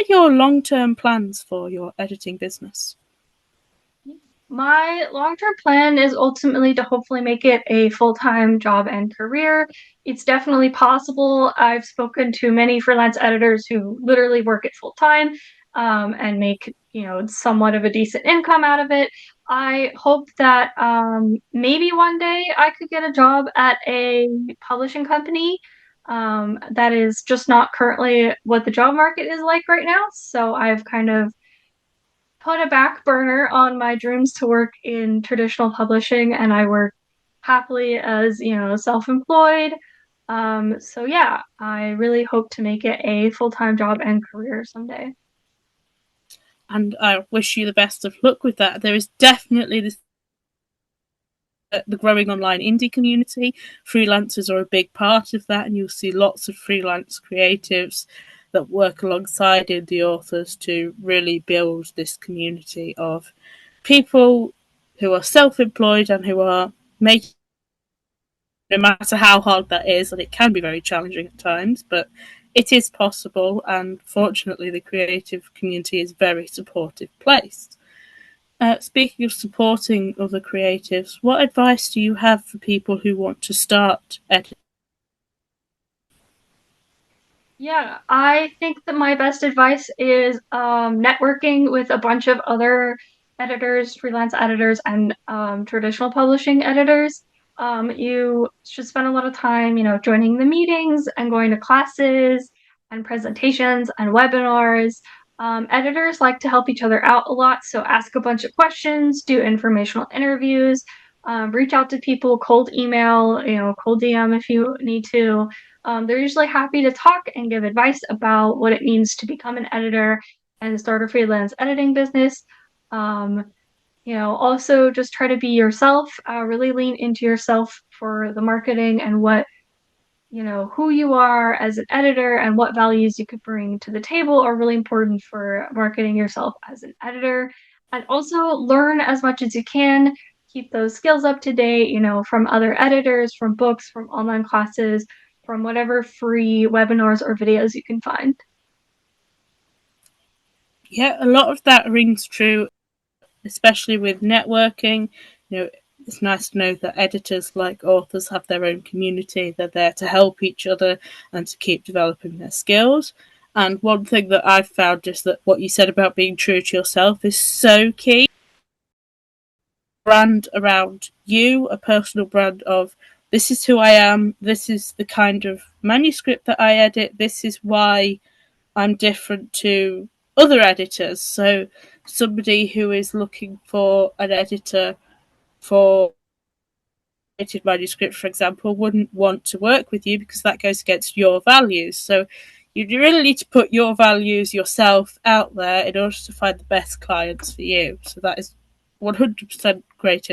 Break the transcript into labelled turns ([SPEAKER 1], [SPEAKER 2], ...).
[SPEAKER 1] your long-term plans for your editing business?
[SPEAKER 2] My long-term plan is ultimately to hopefully make it a full-time job and career. It's definitely possible. I've spoken to many freelance editors who literally work it full-time, and make, somewhat of a decent income out of it. I hope that maybe one day I could get a job at a publishing company. That is just not currently what the job market is like right now. So I've kind of put a back burner on my dreams to work in traditional publishing, and I work happily as, self-employed. So yeah, I really hope to make it a full-time job and career someday.
[SPEAKER 1] And I wish you the best of luck with that. There is definitely this the growing online indie community. Freelancers are a big part of that, and you'll see lots of freelance creatives that work alongside indie authors to really build this community of people who are self-employed and who are making, no matter how hard that is, and it can be very challenging at times, but it is possible. And fortunately, the creative community is a very supportive place. Speaking of supporting other creatives, what advice do you have for people who want to start editing?
[SPEAKER 2] Yeah, I think that my best advice is networking with a bunch of other editors, freelance editors, and traditional publishing editors. You should spend a lot of time, joining the meetings and going to classes and presentations and webinars. Editors like to help each other out a lot, so ask a bunch of questions, do informational interviews, reach out to people, cold email, cold DM if you need to. They're usually happy to talk and give advice about what it means to become an editor and start a freelance editing business. Um, also just try to be yourself, really lean into yourself for the marketing and who you are as an editor and what values you could bring to the table are really important for marketing yourself as an editor. And also learn as much as you can, keep those skills up to date, from other editors, from books, from online classes, from whatever free webinars or videos you can find.
[SPEAKER 1] Yeah, a lot of that rings true, especially with networking. You know, it's nice to know that editors, like authors, have their own community. They're there to help each other and to keep developing their skills. And one thing that I've found is that what you said about being true to yourself is so key. Brand around you, a personal brand of this is who I am, this is the kind of manuscript that I edit, this is why I'm different to other editors. So somebody who is looking for an editor for edited manuscript, for example, wouldn't want to work with you because that goes against your values. So you really need to put your values yourself out there in order to find the best clients for you. So that is 100% great